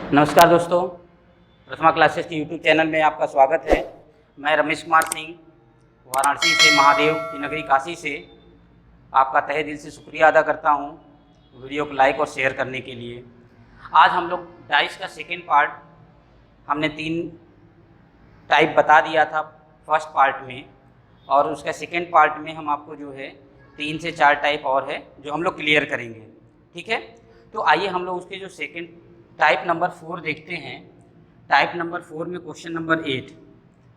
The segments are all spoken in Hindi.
नमस्कार दोस्तों, प्रथमा क्लासेस के यूट्यूब चैनल में आपका स्वागत है। मैं रमेश कुमार सिंह वाराणसी से, महादेव की नगरी काशी से आपका तहे दिल से शुक्रिया अदा करता हूं वीडियो को लाइक और शेयर करने के लिए। आज हम लोग डाइस का सेकेंड पार्ट, हमने 3 टाइप बता दिया था फर्स्ट पार्ट में, और उसका सेकेंड पार्ट में हम आपको जो है 3 से 4 टाइप और है जो हम लोग क्लियर करेंगे। ठीक है, तो आइए हम लोग उसके जो सेकेंड टाइप नंबर 4 देखते हैं। टाइप नंबर 4 में क्वेश्चन नंबर 8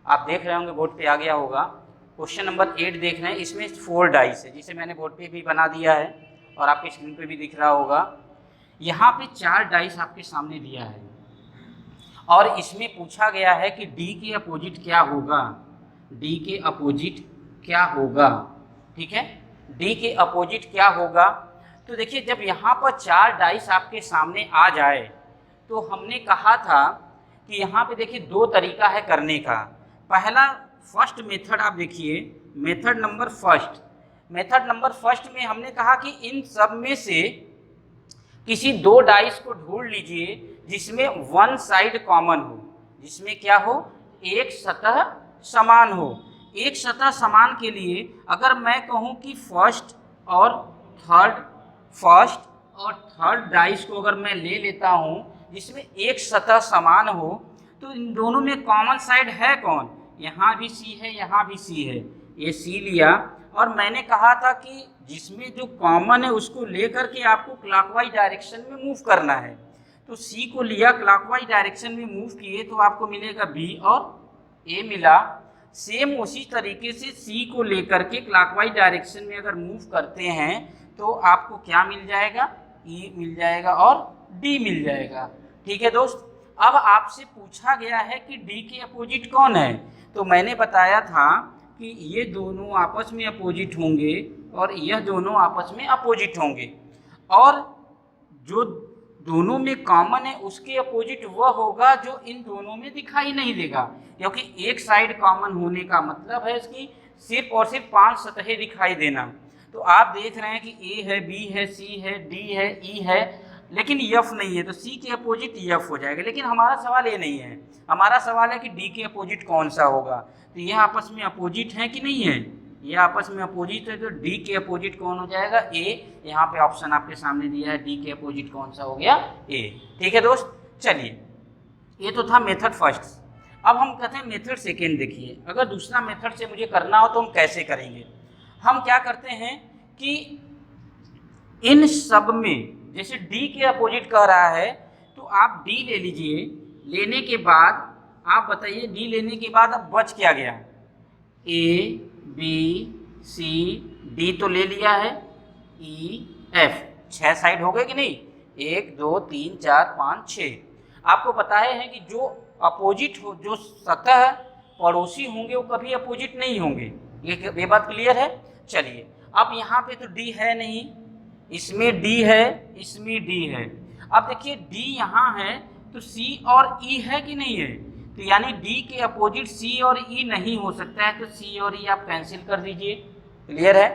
आप देख रहे होंगे, बोर्ड पे आ गया होगा। क्वेश्चन नंबर 8 देख रहे हैं, इसमें 4 डाइस है, जिसे मैंने बोर्ड पे भी बना दिया है और आपके स्क्रीन पे भी दिख रहा होगा। यहाँ पे 4 डाइस आपके सामने दिया है और इसमें पूछा गया है कि डी के अपोजिट क्या होगा। डी के अपोजिट क्या होगा, ठीक है, डी के अपोजिट क्या होगा। तो देखिए, जब यहाँ पर 4 डाइस आपके सामने आ जाए तो हमने कहा था कि यहाँ पे देखिए 2 तरीका है करने का। पहला फर्स्ट मेथड आप देखिए, मेथड नंबर फर्स्ट में हमने कहा कि इन सब में से किसी 2 डाइस को ढूंढ लीजिए जिसमें वन साइड कॉमन हो, जिसमें क्या हो, एक सतह समान हो। एक सतह समान के लिए अगर मैं कहूँ कि फर्स्ट और थर्ड डाइस को अगर मैं ले लेता हूँ जिसमें एक सतह समान हो, तो इन दोनों में कॉमन साइड है कौन? यहाँ भी सी है, यहाँ भी सी है, ये सी लिया। और मैंने कहा था कि जिसमें जो कॉमन है उसको लेकर के आपको क्लॉकवाइज डायरेक्शन में मूव करना है। तो सी को लिया, क्लॉकवाइज डायरेक्शन में मूव किए तो आपको मिलेगा बी और ए मिला। सेम उसी तरीके से सी को लेकर के क्लॉकवाइज डायरेक्शन में अगर मूव करते हैं तो आपको क्या मिल जाएगा, ई मिल जाएगा और डी मिल जाएगा। ठीक है दोस्त, अब आपसे पूछा गया है कि डी के अपोजिट कौन है, तो मैंने बताया था कि ये दोनों आपस में अपोजिट होंगे और यह दोनों आपस में अपोजिट होंगे, और जो दोनों में कॉमन है उसके अपोजिट वह होगा जो इन दोनों में दिखाई नहीं देगा, क्योंकि एक साइड कॉमन होने का मतलब है इसकी सिर्फ और सिर्फ 5 सतहें दिखाई देना। तो आप देख रहे हैं कि ए है, बी है, सी है, डी है, ई है, लेकिन एफ नहीं है, तो सी के अपोजिट एफ हो जाएगा। लेकिन हमारा सवाल ये नहीं है, हमारा सवाल है कि डी के अपोजिट कौन सा होगा। तो ये आपस में अपोजिट है कि नहीं है, ये आपस में अपोजिट है, तो डी के अपोजिट कौन हो जाएगा, ए। यहाँ पे ऑप्शन आपके सामने दिया है, डी के अपोजिट कौन सा हो गया, ए। ठीक है दोस्त, चलिए, ये तो था मेथड फर्स्ट। अब हम कहते हैं मेथड सेकेंड। देखिए, अगर दूसरा मेथड से मुझे करना हो तो हम कैसे करेंगे। हम क्या करते हैं कि इन सब में जैसे डी के अपोजिट कह रहा है तो आप डी ले लीजिए। लेने के बाद आप बताइए, डी लेने के बाद अब बच क्या गया, ए बी सी डी तो ले लिया है, ई एफ 6 साइड हो गए कि नहीं, 1 2 3 4 5 6। आपको बताया है कि जो अपोजिट हो, जो सतह पड़ोसी होंगे वो कभी अपोजिट नहीं होंगे। ये बात क्लियर है। चलिए, अब यहाँ पे तो डी है नहीं, इसमें डी है, इसमें डी है। अब देखिए, डी यहाँ है तो सी और ई है कि नहीं है, तो यानी डी के अपोजिट सी और ई नहीं हो सकता है, तो सी और ई आप कैंसिल कर दीजिए। क्लियर है।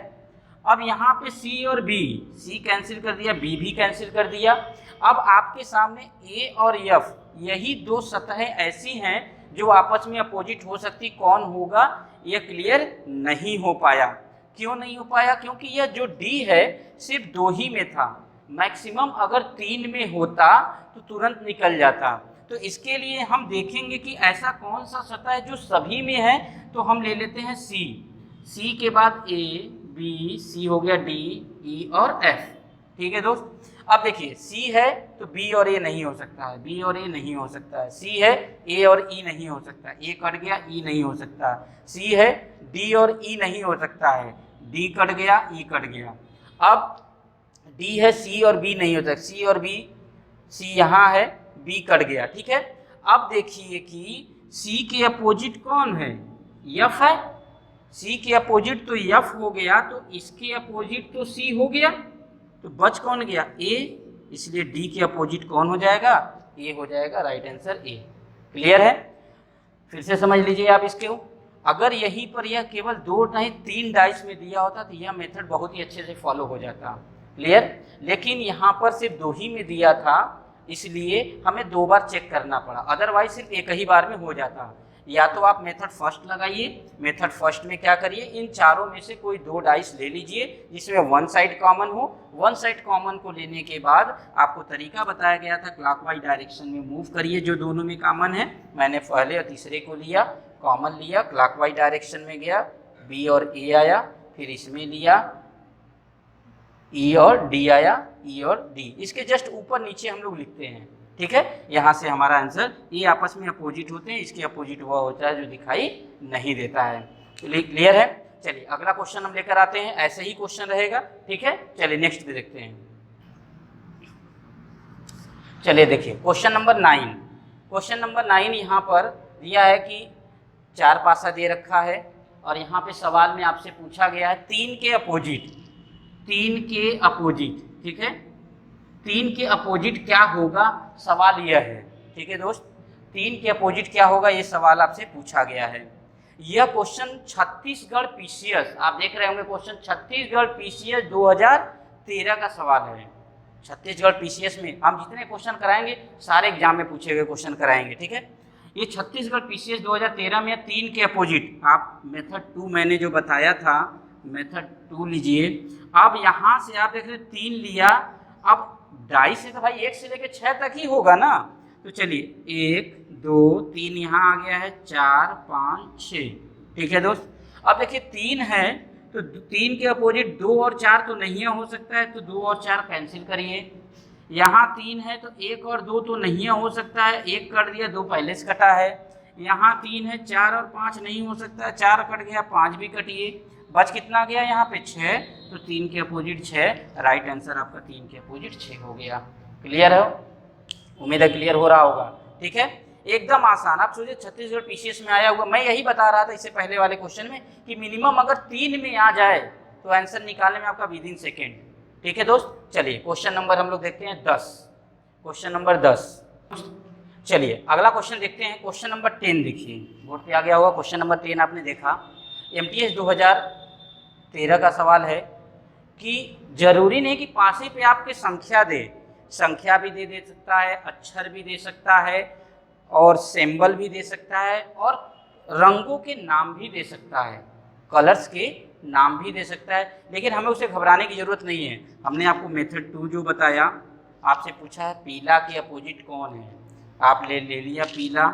अब यहाँ पे सी और बी, सी कैंसिल कर दिया, बी भी कैंसिल कर दिया। अब आपके सामने ए और एफ, यही 2 सतहें ऐसी हैं जो आपस में अपोजिट हो सकती। कौन होगा, यह क्लियर नहीं हो पाया। क्यों नहीं हो पाया? क्योंकि यह जो डी है सिर्फ 2 ही में था, मैक्सिमम अगर 3 में होता तो तुरंत निकल जाता। तो इसके लिए हम देखेंगे कि ऐसा कौन सा सतह है जो सभी में है, तो हम ले लेते हैं सी। सी के बाद ए बी, सी हो गया डी, ई और एफ। ठीक है दोस्त, अब देखिए, सी है तो बी और ए नहीं हो सकता है, बी और ए नहीं हो सकता है। सी है, ए और ई नहीं हो सकता, ए कट गया, ई नहीं हो सकता। सी है, डी और ई नहीं हो सकता है, डी कट गया, ई कट गया। अब डी है, सी और बी नहीं होता, सी और बी, सी यहाँ है, बी कट गया। ठीक है, अब देखिए कि सी के अपोजिट कौन है, एफ है। सी के अपोजिट तो एफ हो गया, तो इसके अपोजिट तो सी हो गया, तो बच कौन गया, ए। इसलिए डी के अपोजिट कौन हो जाएगा, ए हो जाएगा। Right answer A. क्लियर है। फिर से समझ लीजिए आप इसको। अगर यहीं पर यह केवल 2 नहीं 3 डाइस में दिया होता तो यह मेथड बहुत ही अच्छे से फॉलो हो जाता। क्लियर। लेकिन यहाँ पर सिर्फ 2 ही में दिया था, इसलिए हमें 2 बार चेक करना पड़ा, अदरवाइज सिर्फ एक ही बार में हो जाता। या तो आप मेथड फर्स्ट लगाइए, मेथड फर्स्ट में क्या करिए, इन चारों में से कोई 2 डाइस ले लीजिए जिसमें 1 साइड कॉमन हो। 1 साइड कॉमन को लेने के बाद आपको तरीका बताया गया था, क्लॉकवाइज डायरेक्शन में मूव करिए जो दोनों में कॉमन है। मैंने पहले और तीसरे को लिया, कॉमन लिया, क्लॉकवाइज डायरेक्शन में गया, बी और ए आया, फिर इसमें लिया ई और डी आया, ई और डी, इसके जस्ट ऊपर नीचे हम लोग लिखते हैं, ठीक है। यहाँ से हमारा आंसर, ये आपस में अपोजिट होते हैं, इसके अपोजिट हुआ होता है जो दिखाई नहीं देता है। क्लियर है? चलिए अगला क्वेश्चन हम लेकर आते हैं, ऐसे ही क्वेश्चन रहेगा, ठीक है। चलिए नेक्स्ट भी देखते हैं। चलिए देखिए क्वेश्चन नंबर 9। क्वेश्चन नंबर 9 यहाँ पर दिया है कि 4 पासा दे रखा है और यहाँ पे सवाल में आपसे पूछा गया है 3 के अपोजिट, 3 के अपोजिट, ठीक है। 3 के अपोजिट क्या होगा, सवाल यह है, ठीक है दोस्त। 3 के अपोजिट क्या होगा, ये सवाल आपसे पूछा गया है। यह क्वेश्चन छत्तीसगढ़ पीसीएस, आप देख रहे होंगे क्वेश्चन छत्तीसगढ़ पीसीएस 2013 का सवाल है। छत्तीसगढ़ पीसीएस में हम जितने क्वेश्चन कराएंगे सारे एग्जाम में पूछे हुए क्वेश्चन कराएंगे, ठीक है। ये छत्तीसगढ़ पीसीएस 2013 में 3 के अपोजिट, आप मेथड 2 मैंने जो बताया था, मेथड 2 लीजिए। अब यहाँ से आप देख रहे 3 लिया, अब डाइस से तो भाई 1 से लेकर 6 तक ही होगा ना, तो चलिए 1 2 3 यहाँ आ गया है, 4 5 6, ठीक है दोस्त। अब देखिए 3 है तो 3 के अपोजिट 2 और 4 तो नहीं हो सकता है, तो 2 और 4 कैंसिल करिए। यहाँ 3 है तो 1 और 2 तो नहीं हो सकता है, 1 कट दिया, 2 पहले से कटा है। यहाँ 3 है, 4 और 5 नहीं हो सकता, 4 कट गया, 5 भी कटिए, बच कितना गया यहाँ पे 6, तो 3 के अपोजिट 6, राइट आंसर आपका 3 के अपोजिट 6 हो गया। क्लियर है? उम्मीद है क्लियर हो रहा होगा, ठीक है। एकदम आसान, आप सोचिए छत्तीसगढ़ पीसीएस में आया हुआ, मैं यही बता रहा था इससे पहले वाले क्वेश्चन में कि मिनिमम अगर 3 में आ जाए तो आंसर निकालने में आपका विद इन सेकेंड, ठीक है दोस्त। चलिए क्वेश्चन नंबर हम लोग देखते हैं 10, क्वेश्चन नंबर 10। चलिए अगला क्वेश्चन देखते हैं, क्वेश्चन नंबर 10 देखिए, बोर्ड पे आ गया होगा। क्वेश्चन नंबर 10 आपने देखा, एमटीएस 2013 का सवाल है कि जरूरी नहीं कि पासे पे आपके संख्या दे, संख्या भी दे सकता है, अक्षर भी दे सकता है, और सिंबल भी दे सकता है, और रंगों के नाम भी दे सकता है, कलर्स के नाम भी दे सकता है। लेकिन हमें उसे घबराने की ज़रूरत नहीं है। हमने आपको मेथड 2 जो बताया, आपसे पूछा है पीला के अपोजिट कौन है, आप ले लिया पीला।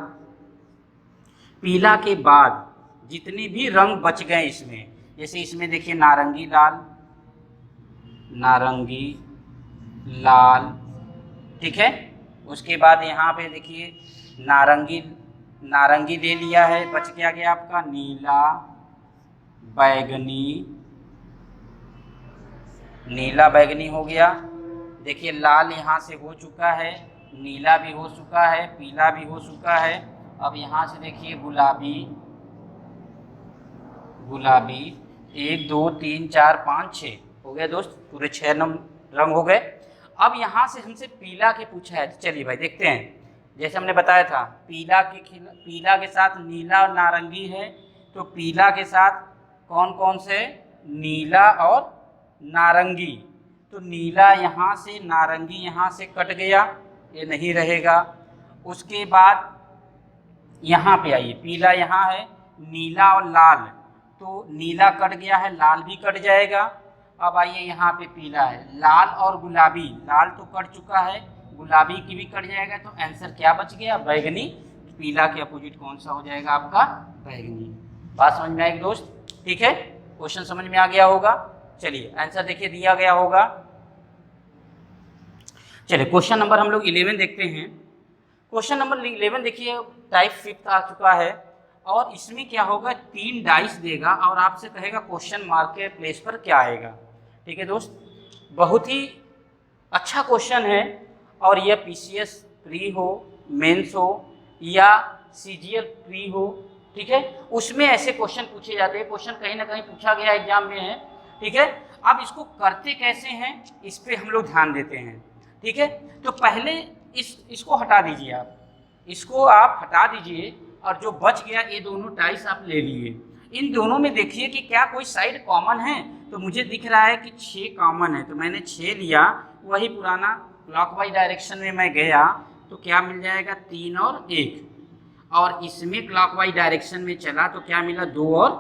पीला के बाद जितने भी रंग बच गए इसमें, जैसे इसमें देखिए नारंगी लाल, नारंगी लाल, ठीक है। उसके बाद यहाँ पे देखिए नारंगी ले लिया है, बच क्या गया आपका नीला, बैगनी, नीला बैगनी हो गया। देखिए लाल यहाँ से हो चुका है, नीला भी हो चुका है, पीला भी हो चुका है। अब यहाँ से देखिए गुलाबी, गुलाबी 1 2 3 4 5 6 हो गया दोस्त, पूरे 6 रंग हो गए। अब यहाँ से हमसे पीला के पूछा है, तो चलिए भाई देखते हैं। जैसे हमने बताया था पीला के साथ नीला और नारंगी है, तो पीला के साथ कौन कौन से, नीला और नारंगी। तो नीला यहाँ से, नारंगी यहाँ से कट गया, ये नहीं रहेगा। उसके बाद यहाँ पे आइए, पीला यहाँ है, नीला और लाल, तो नीला कट गया है, लाल भी कट जाएगा। अब आइए यहाँ पे पीला है, लाल और गुलाबी, लाल तो कट चुका है, गुलाबी की भी कट जाएगा, तो आंसर क्या बच गया, बैगनी। पीला के अपोजिट कौन सा हो जाएगा आपका, बैगनी। बात समझ में आएगी दोस्त, ठीक है। क्वेश्चन समझ में आ गया होगा। चलिए आंसर देखिए दिया गया होगा। चलिए क्वेश्चन नंबर हम लोग 11 देखते हैं। क्वेश्चन नंबर 11 देखिए, टाइप 5 आ चुका है, और इसमें क्या होगा, 3 डाइस देगा और आपसे कहेगा क्वेश्चन मार्क के प्लेस पर क्या आएगा, ठीक है दोस्त। बहुत ही अच्छा क्वेश्चन है, और यह पीसीएस प्री हो, मेंस हो या सीजीएल प्री हो, ठीक है, उसमें ऐसे क्वेश्चन पूछे जाते हैं। क्वेश्चन कहीं ना कहीं पूछा गया एग्जाम में है, ठीक है। अब इसको करते कैसे हैं, इस पे हम लोग ध्यान देते हैं, ठीक है। तो पहले इसको हटा दीजिए, आप इसको आप हटा दीजिए, और जो बच गया ये दोनों डाइस आप ले लिए। इन दोनों में देखिए कि क्या कोई साइड कॉमन है, तो मुझे दिख रहा है कि 6 कॉमन है, तो मैंने 6 लिया, वही पुराना क्लॉकवाइज डायरेक्शन में मैं गया तो क्या मिल जाएगा 3 और 1, और इसमें क्लॉकवाइज डायरेक्शन में चला तो क्या मिला 2 और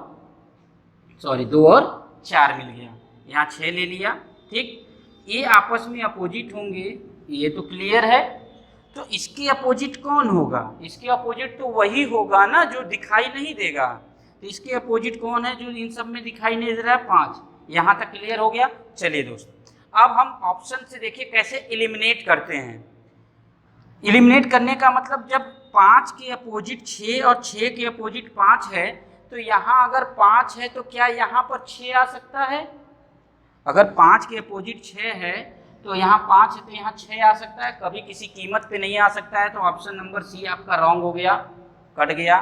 4 मिल गया। यहाँ 6 ले लिया। ठीक, ये आपस में अपोजिट होंगे, ये तो क्लियर है। तो इसके अपोजिट कौन होगा? इसके अपोजिट तो वही होगा ना जो दिखाई नहीं देगा। तो इसके अपोजिट कौन है जो इन सब में दिखाई नहीं दे रहा है? 5। यहाँ तक क्लियर हो गया। चलिए दोस्त, अब हम ऑप्शन से देखिए कैसे एलिमिनेट करते हैं। एलिमिनेट करने का मतलब जब 5 के अपोजिट 6 और 6 के अपोजिट 5 है तो यहाँ अगर 5 है तो क्या यहाँ पर 6 आ सकता है? अगर 5 के अपोजिट 6 है तो यहाँ 5 है तो यहाँ 6 आ सकता है, कभी किसी कीमत पे नहीं आ सकता है। तो ऑप्शन नंबर सी आपका रॉन्ग हो गया, कट गया।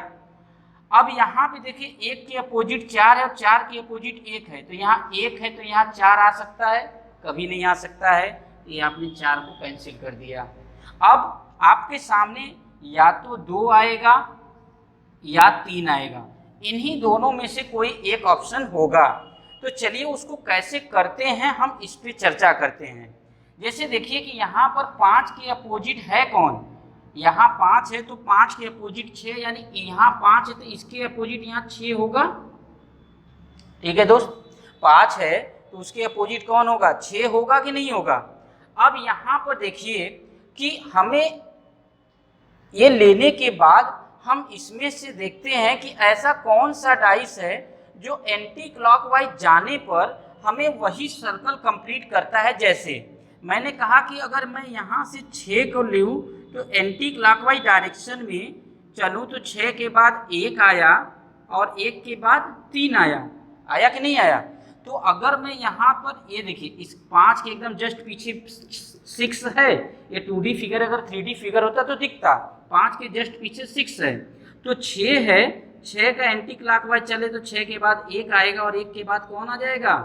अब यहाँ पे देखिए 1 के अपोजिट 4 है और 4 के अपोजिट 1 है, तो यहाँ 1 है तो यहाँ 4 आ सकता है, कभी नहीं आ सकता है। तो ये आपने 4 को कैंसिल कर दिया। अब आपके सामने या तो 2 आएगा या 3 आएगा, इन्हीं दोनों में से कोई एक ऑप्शन होगा। तो चलिए उसको कैसे करते हैं हम इस पे चर्चा करते हैं। जैसे देखिए कि यहाँ पर 5 के अपोजिट है कौन? यहाँ 5 है तो 5 के अपोजिट 6, यानी यहाँ 5 है तो इसके अपोजिट यहाँ 6 होगा। ठीक है दोस्त, 5 है तो उसके अपोजिट कौन होगा? 6 होगा कि नहीं होगा? अब यहाँ पर देखिए कि हमें ये लेने के बाद हम इसमें से देखते हैं कि ऐसा कौन सा डाइस है जो एंटी क्लॉकवाइज जाने पर हमें वही सर्कल कंप्लीट करता है। जैसे मैंने कहा कि अगर मैं यहाँ से 6 को लूँ तो एंटी क्लॉकवाइज डायरेक्शन में चलूँ तो 6 के बाद 1 आया और 1 के बाद 3 आया, आया कि नहीं आया? तो अगर मैं यहाँ पर ये देखिए इस 5 के एकदम जस्ट पीछे 6 है, ये 2D फिगर अगर 3D फिगर होता तो दिखता, 5 के जस्ट पीछे 6 है तो 6 है, 6 का एंटी क्लॉकवाइज चले तो 6 के बाद 1 आएगा और 1 के बाद कौन आ जाएगा?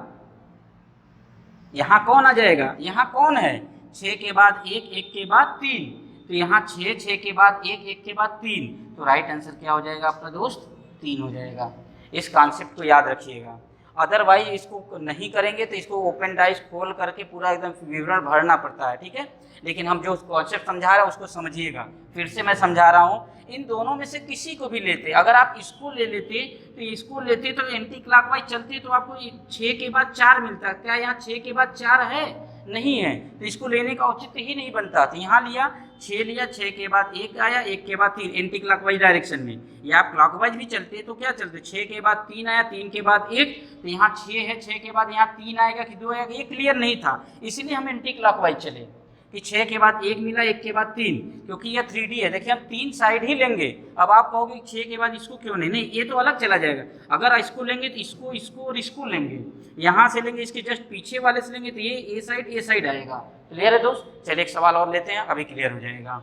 यहाँ कौन आ जाएगा? यहाँ कौन है? 6 के बाद 1, 1 के बाद 3, तो यहाँ 6, 6 के बाद 1, 1 के बाद 3, तो राइट आंसर क्या हो जाएगा आपका दोस्त? 3 हो जाएगा। इस कॉन्सेप्ट को याद रखिएगा, अदरवाइज इसको नहीं करेंगे तो इसको ओपन डाइस खोल करके पूरा एकदम विवरण भरना पड़ता है। ठीक है, लेकिन हम जो कॉन्सेप्ट समझा रहे हैं उसको समझिएगा। फिर से मैं समझा रहा हूँ, इन दोनों में से किसी को भी लेते, अगर आप इसको ले लेते तो इसको लेते तो एंटी क्लॉकवाइज चलते तो आपको 6 के बाद 4 मिलता। क्या यहाँ 6 के बाद 4 है? नहीं है, तो इसको लेने का औचित्य ही नहीं बनता। तो यहाँ लिया 6 लिया, 6 के बाद 1 आया, 1 के बाद 3 एंटी क्लॉकवाइज डायरेक्शन में, या आप क्लॉकवाइज भी चलते तो क्या चलते? 6 के बाद 3 आया, 3 के बाद 1, तो यहाँ 6 है, 6 के बाद यहाँ 3 आएगा कि 2 आएगा, ये क्लियर नहीं था, इसीलिए हम एंटी क्लॉकवाइज चले कि 6 के बाद 1 मिला, 1 के बाद 3, क्योंकि यह 3D है। देखिए हम 3 साइड ही लेंगे। अब आप कहोगे 6 के बाद इसको क्यों नहीं? नहीं, ये तो अलग चला जाएगा। अगर इसको लेंगे तो इसको, इसको और इसको लेंगे, यहाँ से लेंगे इसके जस्ट पीछे वाले से लेंगे तो ये साइड आएगा। क्लियर है दोस्त? चलिए एक सवाल और लेते हैं, अभी क्लियर हो जाएगा।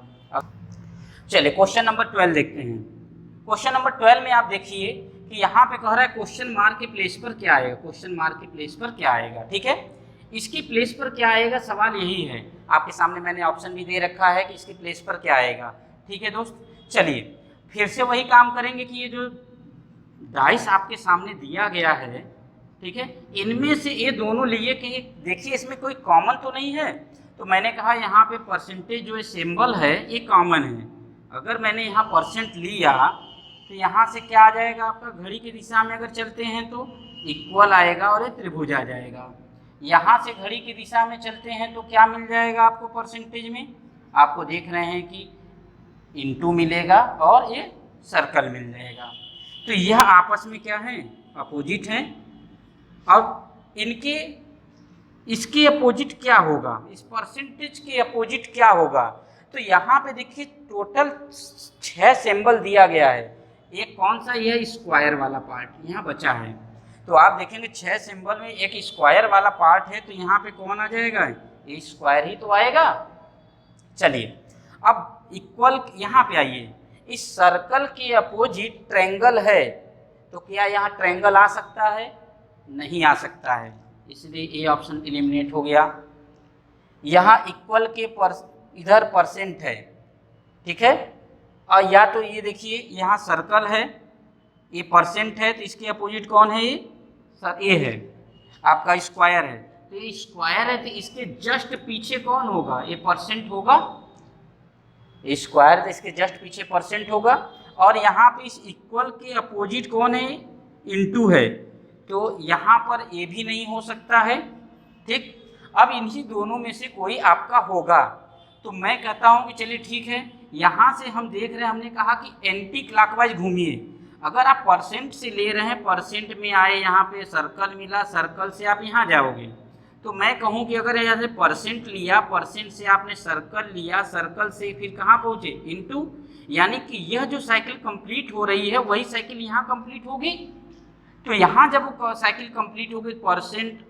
चलिए क्वेश्चन नंबर 12 देखते हैं। क्वेश्चन नंबर 12 में आप देखिए कि यहाँ पे कह रहा है क्वेश्चन मार्क के प्लेस पर क्या आएगा? क्वेश्चन मार्क के प्लेस पर क्या आएगा? ठीक है, इसकी प्लेस पर क्या आएगा, सवाल यही है। आपके सामने मैंने ऑप्शन भी दे रखा है कि इसकी प्लेस पर क्या आएगा। ठीक है दोस्त, चलिए फिर से वही काम करेंगे कि ये जो डाइस आपके सामने दिया गया है, ठीक है, इनमें से ये दोनों लिए कि देखिए इसमें कोई कॉमन तो नहीं है। तो मैंने कहा यहाँ पे परसेंटेज जो सिंबल है ये कॉमन है। अगर मैंने यहाँ परसेंट लिया तो यहाँ से क्या आ जाएगा आपका? घड़ी की दिशा में अगर चलते हैं तो इक्वल आएगा और ये त्रिभुज आ जाएगा। यहाँ से घड़ी की दिशा में चलते हैं तो क्या मिल जाएगा आपको? परसेंटेज में आपको देख रहे हैं कि इनटू मिलेगा और ये सर्कल मिल जाएगा। तो यह आपस में क्या है? अपोजिट हैं। अब इनके इसके अपोजिट क्या होगा? इस परसेंटेज के अपोजिट क्या होगा? तो यहाँ पे देखिए टोटल 6 सिंबल दिया गया है। एक कौन सा? यह स्क्वायर वाला पार्ट यहाँ बचा है। तो आप देखेंगे 6 सिंबल में एक स्क्वायर वाला पार्ट है, तो यहाँ पे कौन आ जाएगा? ये स्क्वायर ही तो आएगा। चलिए अब इक्वल यहाँ पे आइए, इस सर्कल के अपोजिट ट्रायंगल है, तो क्या यहाँ ट्रायंगल आ सकता है? नहीं आ सकता है, इसलिए ये ऑप्शन एलिमिनेट हो गया। यहाँ इक्वल के इधर परसेंट है, ठीक है, और या तो ये देखिए यहाँ सर्कल है, ये परसेंट है, तो इसके अपोजिट कौन है? ये सर ये है आपका स्क्वायर है, तो ये स्क्वायर है, तो इसके जस्ट पीछे कौन होगा, ये परसेंट होगा। स्क्वायर तो इसके जस्ट पीछे परसेंट होगा, और यहाँ पे इस इक्वल के अपोजिट कौन है, इनटू है, तो यहाँ पर ये भी नहीं हो सकता है। ठीक, अब इन्हीं दोनों में से कोई आपका होगा, तो मैं कहता हूँ कि चलिए ठीक है, यहाँ से हम देख रहे हैं, हमने कहा कि एंटी क्लॉकवाइज घूमिए। अगर आप परसेंट से ले रहे हैं, परसेंट में आए, यहाँ पे सर्कल मिला, सर्कल से आप यहाँ जाओगे, तो मैं कहूँ कि अगर यहाँ से परसेंट लिया, परसेंट से आपने सर्कल लिया, सर्कल से फिर कहाँ पहुँचे, इनटू, यानी कि यह जो साइकिल कंप्लीट हो रही है वही साइकिल यहाँ कंप्लीट होगी। तो यहाँ जब वो साइकिल कंप्लीट होगी, परसेंट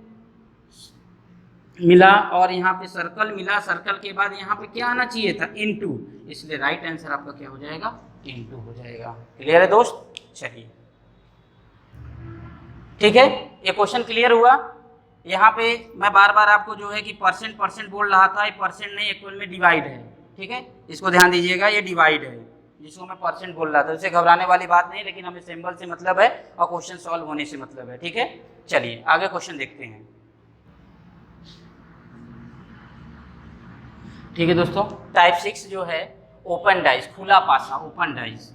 मिला और यहाँ पे सर्कल मिला, सर्कल के बाद यहाँ पे क्या आना चाहिए था, इनटू, इसलिए राइट आंसर आपका क्या हो जाएगा, इनटू हो जाएगा। क्लियर है दोस्त, चलिए ठीक है, ये क्वेश्चन क्लियर हुआ। यहाँ पे मैं बार बार आपको जो है कि परसेंट परसेंट बोल रहा था, ये परसेंट नहीं, एक्चुअल में डिवाइड है। ठीक है, इसको ध्यान दीजिएगा, ये डिवाइड है, जिसको मैं परसेंट बोल रहा था। उससे घबराने वाली बात नहीं, लेकिन हमें सिंबल से मतलब है और क्वेश्चन सॉल्व होने से मतलब है। ठीक है, चलिए आगे क्वेश्चन देखते हैं। ठीक है दोस्तों, टाइप 6 जो है ओपन डाइस, खुला पासा, ओपन डाइस,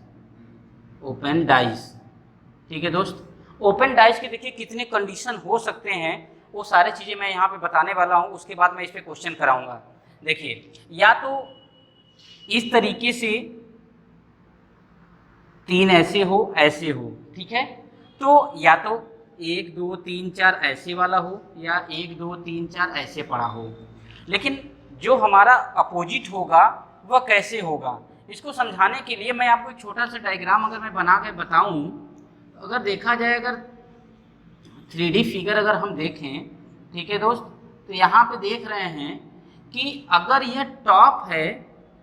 ओपन डाइस। ठीक है दोस्त, ओपन डाइस के देखिए कितने कंडीशन हो सकते हैं, वो सारी चीज़ें मैं यहाँ पे बताने वाला हूँ, उसके बाद मैं इस पर क्वेश्चन कराऊंगा। देखिए, या तो इस तरीके से 3 ऐसे हो, ऐसे हो, ठीक है, तो या तो 1 2 3 4 ऐसे वाला हो, या 1 2 3 4 ऐसे पड़ा हो। लेकिन जो हमारा अपोजिट होगा वह कैसे होगा, इसको समझाने के लिए मैं आपको एक छोटा सा डायग्राम अगर मैं बना के बताऊं, अगर देखा जाए, अगर 3D फिगर अगर हम देखें, ठीक है दोस्त, तो यहाँ पे देख रहे हैं कि अगर यह टॉप है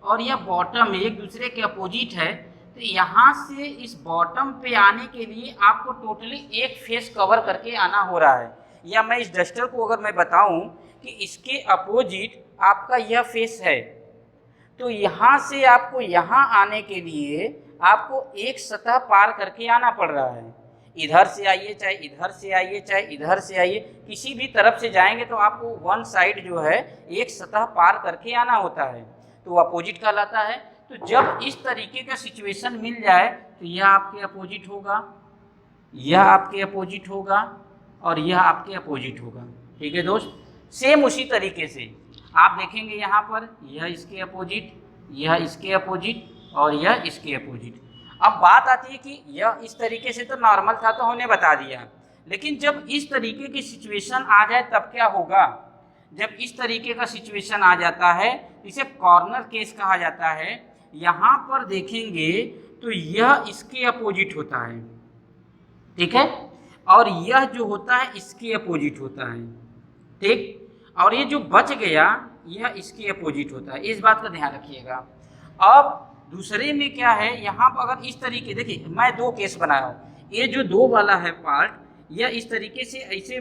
और यह बॉटम एक दूसरे के अपोजिट है, तो यहाँ से इस बॉटम पे आने के लिए आपको टोटली एक फेस कवर करके आना हो रहा है। या मैं इस डस्टर को अगर मैं बताऊं कि इसके अपोजिट आपका यह फेस है, तो यहाँ से आपको यहाँ आने के लिए आपको एक सतह पार करके आना पड़ रहा है। इधर से आइए, चाहे इधर से आइए, चाहे इधर से आइए, किसी भी तरफ से जाएंगे तो आपको वन साइड जो है एक सतह पार करके आना होता है, तो अपोजिट कहलाता है। तो जब इस तरीके का सिचुएशन मिल जाए तो यह आपके अपोजिट होगा, यह आपके अपोजिट होगा, और यह आपके अपोजिट होगा। ठीक है दोस्त, सेम उसी तरीके से आप देखेंगे यहाँ पर, यह इसके अपोजिट, यह इसके अपोजिट, और यह इसके अपोजिट। अब बात आती है कि यह इस तरीके से तो नॉर्मल था, तो हमने बता दिया, लेकिन जब इस तरीके की सिचुएशन आ जाए तब क्या होगा। जब इस तरीके का सिचुएशन आ जाता है, इसे कॉर्नर केस कहा जाता है। यहाँ पर देखेंगे तो यह इसके अपोजिट होता है, ठीक है, और यह जो होता है इसके अपोजिट होता है, ठीक, और ये जो बच गया यह इसके अपोजिट होता है। इस बात का ध्यान रखिएगा। अब दूसरे में क्या है, यहाँ पर अगर इस तरीके, देखिए मैं 2 केस बनाया हूँ, ये जो 2 वाला है पार्ट, यह इस तरीके से ऐसे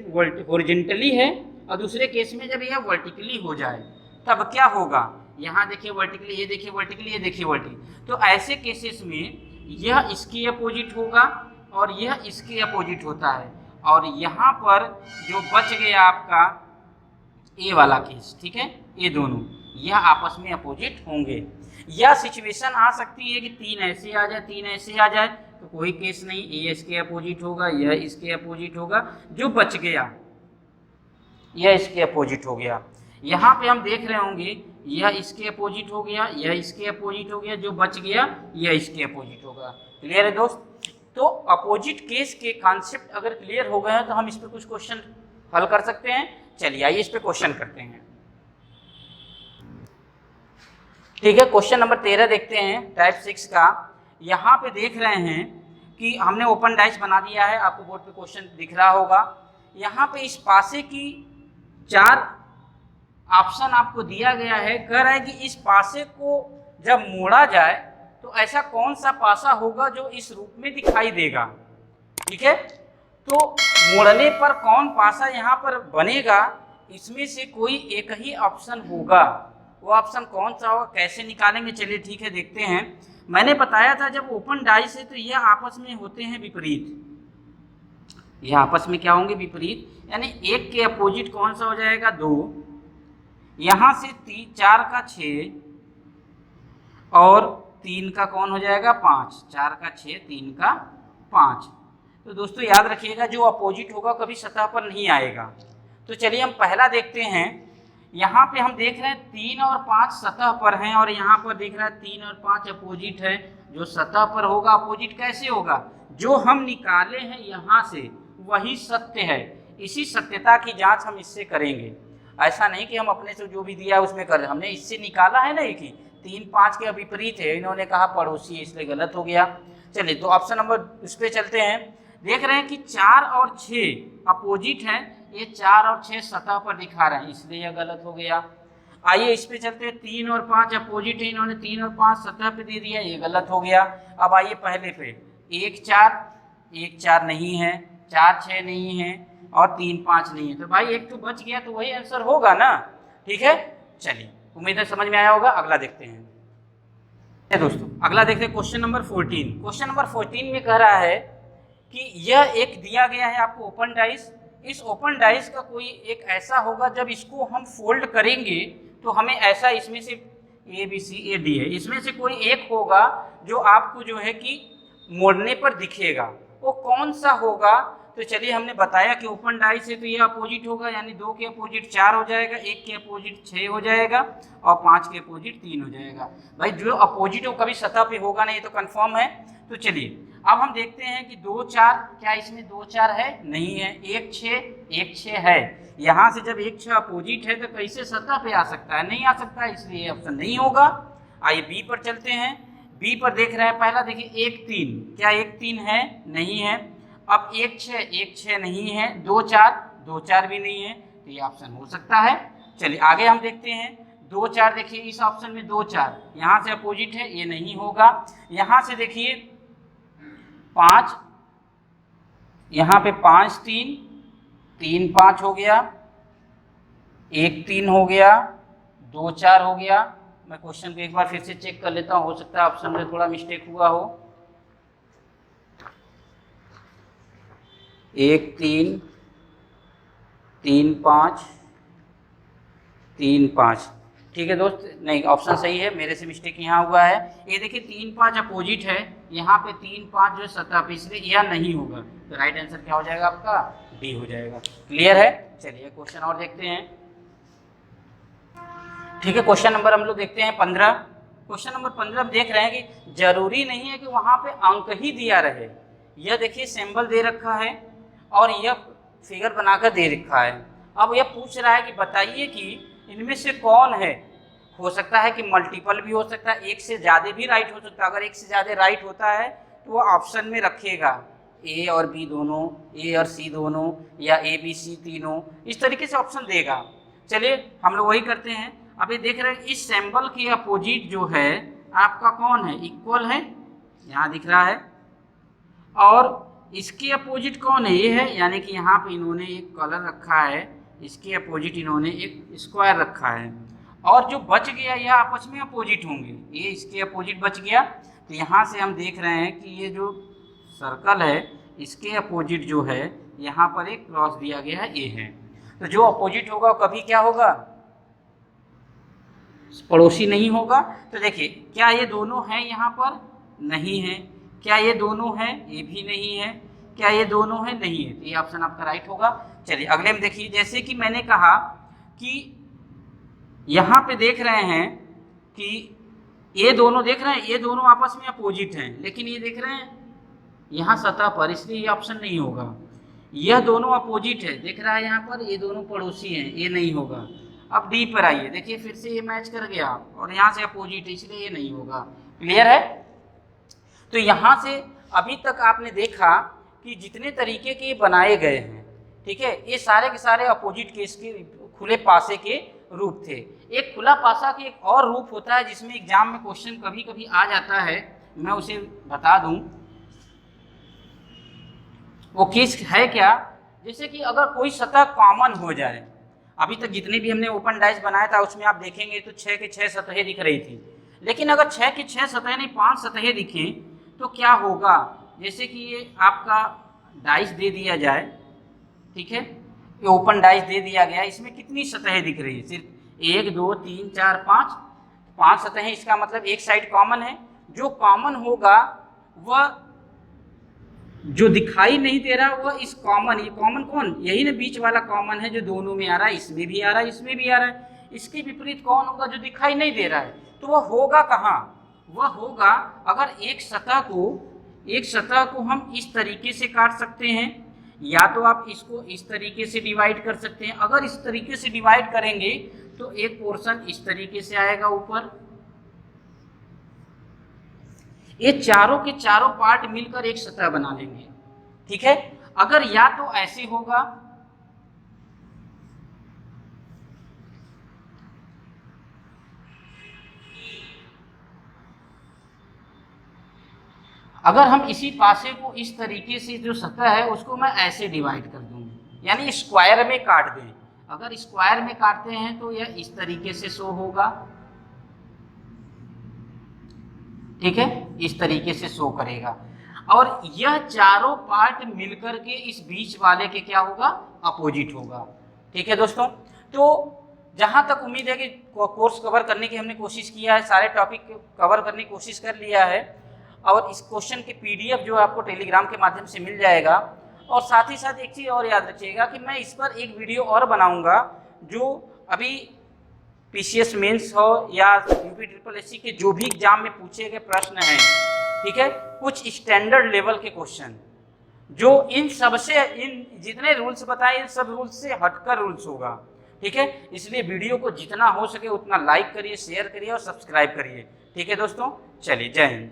हॉरिजॉन्टली है, और दूसरे केस में जब यह वर्टिकली हो जाए तब क्या होगा, यहाँ देखिए वर्टिकली, ये देखिए वर्टिकली, ये देखिए वर्टिकली। तो ऐसे केसेस में यह इसके अपोजिट होगा और यह इसके अपोजिट होता है, और यहाँ पर जो बच गया आपका ए वाला केस, ठीक है, ये दोनों यह आपस में अपोजिट होंगे। या सिचुएशन आ सकती है कि 3 ऐसे आ जाए, 3 ऐसे आ जाए, तो कोई केस नहीं, ये इसके अपोजिट होगा, यह इसके अपोजिट होगा, जो बच गया यह इसके अपोजिट हो गया। यहाँ पे हम देख रहे होंगे यह इसके अपोजिट हो गया, यह इसके अपोजिट हो गया, जो बच गया यह इसके अपोजिट होगा। क्लियर है दोस्त? तो अपोजिट केस के कॉन्सेप्ट अगर क्लियर हो गए हैं तो हम इस पर कुछ क्वेश्चन हल कर सकते हैं। चलिए आइए इस पे क्वेश्चन करते हैं। ठीक है, क्वेश्चन नंबर 13 देखते हैं टाइप 6 का। यहाँ पे देख रहे हैं कि हमने ओपन डाइस बना दिया है, आपको बोर्ड पे क्वेश्चन दिख रहा होगा। यहाँ पे इस पासे की 4 ऑप्शन आपको दिया गया है। कह रहा है कि इस पासे को जब मोड़ा जाए तो ऐसा कौन सा पासा होगा जो इस रूप में दिखाई देगा। ठीक है, तो मोड़ने पर कौन पासा यहाँ पर बनेगा, इसमें से कोई एक ही ऑप्शन होगा। वो ऑप्शन कौन सा होगा, कैसे निकालेंगे, चलिए ठीक है देखते हैं। मैंने बताया था जब ओपन डाइस है तो यह आपस में होते हैं विपरीत। ये आपस में क्या होंगे, विपरीत, यानी एक के अपोजिट कौन सा हो जाएगा, 2, यहाँ से 4 का 6 और 3 का कौन हो जाएगा, 5, 4 का 6, 3 का 5। तो दोस्तों याद रखिएगा जो अपोजिट होगा कभी सतह पर नहीं आएगा। तो चलिए हम पहला देखते हैं। यहाँ पे हम देख रहे हैं 3 और 5 सतह पर हैं और यहाँ पर देख रहे हैं 3 और 5 अपोजिट है। जो सतह पर होगा अपोजिट कैसे होगा, जो हम निकाले हैं यहाँ से वही सत्य है। इसी सत्यता की जांच हम इससे करेंगे। ऐसा नहीं कि हम अपने से जो भी दिया उसमें कर, हमने इससे निकाला है ना, एक ही 3 5 के विपरीत है, इन्होंने कहा पड़ोसी, इसलिए गलत हो गया। चलिए तो ऑप्शन नंबर इस पे चलते हैं। देख रहे हैं कि 4 और 6 अपोजिट हैं, ये 4 और 6 सतह पर दिखा रहे हैं, इसलिए यह गलत हो गया। आइए इस पे चलते हैं। 3 और 5 अपोजिट है, इन्होंने 3 और 5 सतह पे दे दिया, ये गलत हो गया। अब आइए पहले पे 1 4 नहीं है, 4 6 नहीं है और 3 5 नहीं है, तो भाई एक तो बच गया, तो वही आंसर होगा ना। ठीक है, चलिए उम्मीद है समझ में आया होगा। अगला देखते हैं दोस्तों, अगला देखते हैं क्वेश्चन नंबर 14। क्वेश्चन नंबर 14 में कह रहा है कि यह एक दिया गया है आपको ओपन डाइस। इस ओपन डाइस का कोई एक ऐसा होगा, जब इसको हम फोल्ड करेंगे तो हमें ऐसा, इसमें से A B C A D है, इसमें से कोई एक होगा जो आपको जो है कि मोड़ने पर दिखेगा, वो कौन सा होगा। तो चलिए हमने बताया कि ओपन डाइस है तो ये अपोजिट होगा, यानी 2 के अपोजिट 4 हो जाएगा, 1 के अपोजिट 6 हो जाएगा और 5 के अपोजिट 3 हो जाएगा। भाई जो अपोजिट हो कभी सतह पे होगा नहीं, ये तो कंफर्म है। तो चलिए अब हम देखते हैं कि 2 4, क्या इसमें 2 4 है, नहीं है। 1 6 है, यहाँ से जब 1 6 अपोजिट है तो कैसे सतह पे आ सकता है, नहीं आ सकता, इसलिए ऑप्शन नहीं होगा। आइए बी पर चलते हैं। बी पर देख रहे हैं, पहला देखिए 1 3, क्या 1 3 है, नहीं है। अब 1 6 नहीं है, 2 4 भी नहीं है, तो ये ऑप्शन हो सकता है। चलिए आगे हम देखते हैं। 2 4 देखिए, इस ऑप्शन में 2 4 यहाँ से अपोजिट है, ये नहीं होगा। यहाँ से देखिए 5, यहाँ पे 5 3 3 5 हो गया, 1 3 हो गया, 2 4 हो गया। मैं क्वेश्चन को एक बार फिर से चेक कर लेता हूँ, हो सकता है ऑप्शन में थोड़ा मिस्टेक हुआ हो। 1 3 3 5 3 5, ठीक है दोस्त, नहीं ऑप्शन सही है, मेरे से मिस्टेक यहाँ हुआ है। ये देखिए 3 5 अपोजिट है, यहाँ पे 3 5 जो सतह पे, इसलिए यह नहीं होगा, तो राइट आंसर क्या हो जाएगा आपका, डी हो जाएगा। क्लियर है। चलिए क्वेश्चन और देखते हैं। ठीक है, क्वेश्चन नंबर हम लोग देखते हैं 15। क्वेश्चन नंबर 15 देख रहे हैं कि जरूरी नहीं है कि वहाँ पे अंक ही दिया रहे। यह देखिए सिंबल दे रखा है और यह फिगर बनाकर दे रखा है। अब यह पूछ रहा है कि बताइए कि इनमें से कौन है। हो सकता है कि मल्टीपल भी हो सकता है, एक से ज़्यादा भी राइट हो सकता है। अगर एक से ज़्यादा राइट होता है तो वो ऑप्शन में रखेगा ए और बी दोनों, ए और सी दोनों, या ए बी सी तीनों, इस तरीके से ऑप्शन देगा। चलिए हम लोग वही करते हैं। अब ये देख रहे हैं इस सिंबल के अपोजिट जो है आपका कौन है, इक्वल है, यहाँ दिख रहा है, और इसके अपोजिट कौन है, ये है, यानी कि यहाँ पे इन्होंने एक कलर रखा है, इसके अपोजिट इन्होंने एक स्क्वायर रखा है, और जो बच गया यह आपस में अपोजिट होंगे, ये इसके अपोजिट बच गया। तो यहाँ से हम देख रहे हैं कि ये जो सर्कल है इसके अपोजिट जो है यहाँ पर एक क्रॉस दिया गया है, ये है। तो जो अपोजिट होगा कभी क्या होगा, पड़ोसी नहीं होगा। तो देखिए क्या ये दोनों हैं यहाँ पर, नहीं है। क्या ये दोनों हैं, ये भी नहीं है। क्या ये दोनों हैं, नहीं है। तो ये ऑप्शन आपका राइट होगा। चलिए अगले में देखिए, जैसे कि मैंने कहा कि यहाँ पे देख रहे हैं कि ये दोनों देख रहे हैं, ये दोनों आपस में अपोजिट हैं, लेकिन ये देख रहे हैं यहाँ सतह पर, इसलिए ये ऑप्शन नहीं होगा। यह दोनों अपोजिट है, दिख रहा है यहाँ पर, ये दोनों पड़ोसी हैं, ये नहीं होगा। अब डी पर आइए, देखिए फिर से ये मैच कर गया और यहाँ से अपोजिट है, इसलिए ये नहीं होगा। क्लियर है। तो यहाँ से अभी तक आपने देखा कि जितने तरीके के बनाए गए हैं, ठीक है, ये सारे के सारे अपोजिट केस के खुले पासे के रूप थे। एक खुला पासा के एक और रूप होता है जिसमें एग्जाम में क्वेश्चन कभी कभी आ जाता है, मैं उसे बता दूं। वो केस है क्या, जैसे कि अगर कोई सतह कॉमन हो जाए, अभी तक जितने भी हमने ओपन डाइस बनाया था उसमें आप देखेंगे तो 6 के 6 सतहें दिख रही थी, लेकिन अगर 6 के 6 सतहें नहीं 5 सतहें दिखें तो क्या होगा। जैसे कि ये आपका डाइस दे दिया जाए, ठीक है, ये ओपन डाइस दे दिया गया, इसमें कितनी सतहें दिख रही है? सिर्फ 1 2 3 4 5 सतहें, इसका मतलब एक साइड कॉमन है। जो कॉमन होगा वह जो दिखाई नहीं दे रहा वह इस कॉमन, ये कॉमन कौन, यही ना बीच वाला कॉमन है जो दोनों में आ रहा है, इसमें भी आ रहा है, इसमें भी आ रहा है। इसके विपरीत कौन होगा? जो दिखाई नहीं दे रहा है। तो वह होगा कहाँ? वह होगा अगर एक सतह को हम इस तरीके से काट सकते हैं, या तो आप इसको इस तरीके से डिवाइड कर सकते हैं। अगर इस तरीके से डिवाइड करेंगे तो एक पोर्शन इस तरीके से आएगा ऊपर, ये चारों के चारों पार्ट मिलकर एक सतह बना लेंगे, ठीक है। अगर या तो ऐसे होगा, अगर हम इसी पासे को इस तरीके से जो सतह है उसको मैं ऐसे डिवाइड कर दूंगा, यानी स्क्वायर में काट दें। अगर स्क्वायर में काटते हैं तो यह इस तरीके से शो होगा, ठीक है, इस तरीके से शो करेगा। और यह चारों पार्ट मिलकर के इस बीच वाले के क्या होगा? अपोजिट होगा, ठीक है दोस्तों। तो जहां तक उम्मीद है कि कोर्स कवर करने की हमने कोशिश किया है, सारे टॉपिक कवर करने की कोशिश कर लिया है, और इस क्वेश्चन के पीडीएफ जो आपको टेलीग्राम के माध्यम से मिल जाएगा। और साथ ही साथ एक चीज़ और याद रखिएगा कि मैं इस पर एक वीडियो और बनाऊंगा, जो अभी पीसीएस मेंस हो या यूपी ट्रिपल एससी के जो भी एग्जाम में पूछे गए प्रश्न हैं, ठीक है, कुछ स्टैंडर्ड लेवल के क्वेश्चन जो इन सबसे, इन जितने रूल्स बताए इन सब रूल्स से हटकर रूल्स होगा, ठीक है। इसलिए वीडियो को जितना हो सके उतना लाइक करिए, शेयर करिए और सब्सक्राइब करिए, ठीक है दोस्तों। चलिए, जय हिंद।